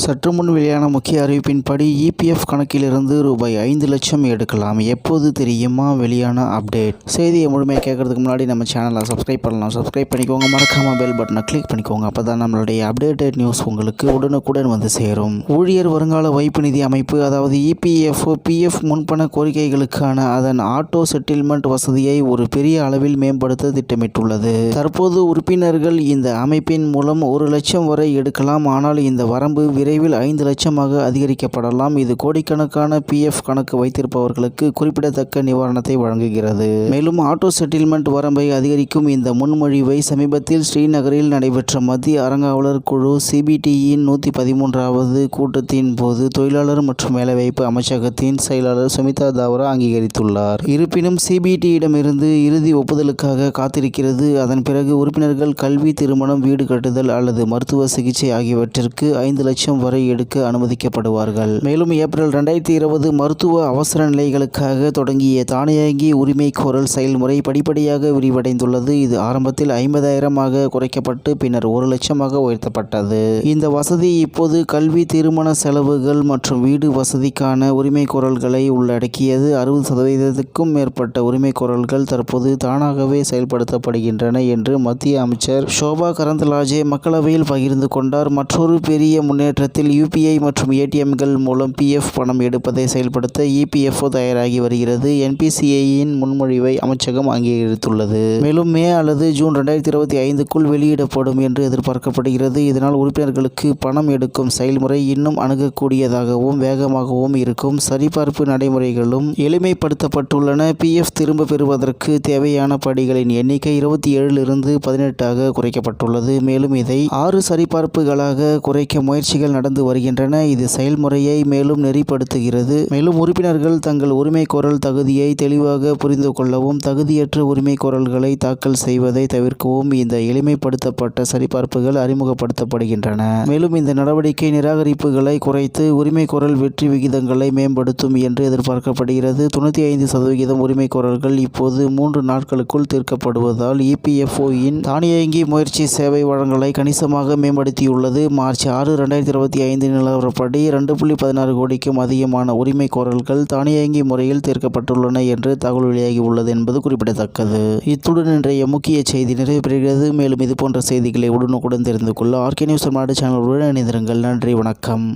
சற்று முன் வெளியான முக்கிய அறிவிப்பின்படி இபிஎஃப் கணக்கிலிருந்து ரூபாய் 5 லட்சம் எடுக்கலாம். எப்போது தெரியுமா? வெளியான அப்டேட். செய்தியை முழுமையாக கேட்கறதுக்கு முன்னாடி நம்ம சேனலை சப்ஸ்கிரைப் பண்ணலாம். சப்ஸ்கிரைப் பண்ணிக்கோங்க. மறக்காம பெல் பட்டனை கிளிக் பண்ணிக்கோங்க. அப்போ தான் நம்மளுடைய அப்டேட்டட் நியூஸ் உங்களுக்கு உடனுக்குடன் வந்து சேரும். ஊழியர் வருங்கால வைப்பு நிதி அமைப்பு, அதாவது இபிஎஃப்ஓ பிஎஃப் முன்பண கோரிக்கைகளுக்கான அதன் ஆட்டோ செட்டில்மெண்ட் வசதியை ஒரு பெரிய அளவில் மேம்படுத்த திட்டமிட்டுள்ளது. தற்போது உறுப்பினர்கள் இந்த அமைப்பின் மூலம் 1 லட்சம் வரை எடுக்கலாம். ஆனால் இந்த வரம்பு விரைவில் 5 லட்சமாக அதிகரிக்கப்படலாம். இது கோடிக்கணக்கான பிஎஃப் கணக்கு வைத்திருப்பவர்களுக்கு குறிப்பிடத்தக்க நிவாரணத்தை வழங்குகிறது. மேலும் ஆட்டோ செட்டில்மெண்ட் வரம்பை அதிகரிக்கும் இந்த முன்மொழிவை சமீபத்தில் ஸ்ரீநகரில் நடைபெற்ற மத்திய அறங்காவலர் குழு சிபிடியின் 113வது கூட்டத்தின் போது தொழிலாளர் மற்றும் வேலைவாய்ப்பு அமைச்சகத்தின் செயலாளர் சுமிதா தாவரா அங்கீகரித்துள்ளார். இருப்பினும் சிபிடியிடமிருந்து இறுதி ஒப்புதலுக்காக காத்திருக்கிறது. அதன் பிறகு உறுப்பினர்கள் கல்வி, திருமணம், வீடு கட்டுதல் அல்லது மருத்துவ சிகிச்சை ஆகியவற்றிற்கு 5 லட்சம் வரை எடுக்க அனுமதிக்கப்படுவார்கள். மேலும் ஏப்ரல் 2020 மருத்துவ அவசர நிலைகளுக்காக தொடங்கிய தானியங்கி உரிமை கோரல் செயல்முறை படிப்படியாக விரிவடைந்துள்ளது. இது ஆரம்பத்தில் 50,000 குறைக்கப்பட்டு பின்னர் 1 லட்சமாக உயர்த்தப்பட்டது. இந்த வசதி இப்போது கல்வி, திருமண செலவுகள் மற்றும் வீடு வசதிக்கான உரிமை கோரல்களை உள்ளடக்கியது. 60%க்கும் மேற்பட்ட உரிமை கோரல்கள் தற்போது தானாகவே செயல்படுத்தப்படுகின்றன என்று மத்திய அமைச்சர் ஷோபா கரந்தலாஜே மக்களவையில் பகிர்ந்து கொண்டார். மற்றொரு பெரிய முன்னேற்றத்தில் யுபிஐ மற்றும் ஏடிஎம்கள் மூலம் பிஎஃப் பணம் எடுப்பதை செயல்படுத்த இபிஎஃப்ஓ தயாராகி வருகிறது. என்பிசிஐயின் முன்மொழிவை அமைச்சகம் அங்கீகரித்துள்ளது. மேலும் மே அல்லது ஜூன் 2025க்குள் வெளியிடப்படும் என்று எதிர்பார்க்கப்படுகிறது. இதனால் உறுப்பினர்களுக்கு பணம் எடுக்கும் செயல்முறை இன்னும் அணுகக்கூடியதாகவும் வேகமாகவும் இருக்கும். சரிபார்ப்பு நடைமுறைகளும் எளிமைப்படுத்தப்பட்டுள்ளன. பிஎஃப் திரும்ப பெறுவதற்கு தேவையான படிகளின் எண்ணிக்கை 27லிருந்து 18ஆக குறைக்கப்பட்டுள்ளது. மேலும் இதை 6 சரிபார்ப்புகளாக குறைக்க முயற்சிகள் நடந்து வருகின்றன. இது செயல்முறையை மேலும் நெறிப்படுத்துகிறது. மேலும் உறுப்பினர்கள் தங்கள் உரிமை கோரல் தகுதியை தெளிவாக புரிந்து கொள்ளவும் தகுதியற்ற உரிமை கோரல்களை தாக்கல் செய்வதை தவிர்க்கவும் இந்த எளிமைப்படுத்தப்பட்ட சரிபார்ப்புகள் அறிமுகப்படுத்தப்படுகின்றன. மேலும் இந்த நடவடிக்கை நிராகரிப்புகளை குறைத்து உரிமை கோரல் வெற்றி விகிதங்களை மேம்படுத்தும் என்று எதிர்பார்க்கப்படுகிறது. 95% உரிமை கோரல்கள் இப்போது 3 நாட்களுக்குள் தீர்க்கப்படுவதால் இபிஎஃப்ஓயின் தானியங்கி முயற்சி சேவை வழங்கலை கணிசமாக மேம்படுத்தியுள்ளது. மார்ச் 6, 2025 நிலவரப்படி 2.16 கோடிக்கும் அதிகமான உரிமை கோரல்கள் தானியங்கி முறையில் தீர்க்கப்பட்டுள்ளன என்று தகவல் வெளியாகி உள்ளது என்பது குறிப்பிடத்தக்கது. இத்துடன் இன்றைய முக்கிய செய்தி நிறைவு பெறுகிறது. மேலும் இதுபோன்ற செய்திகளை உடனுக்குடன் தெரிந்து கொள்ள ஆர்கே நியூஸ் தமிழ்நாடு சேனலுடன் இணைந்திருங்கள். நன்றி, வணக்கம்.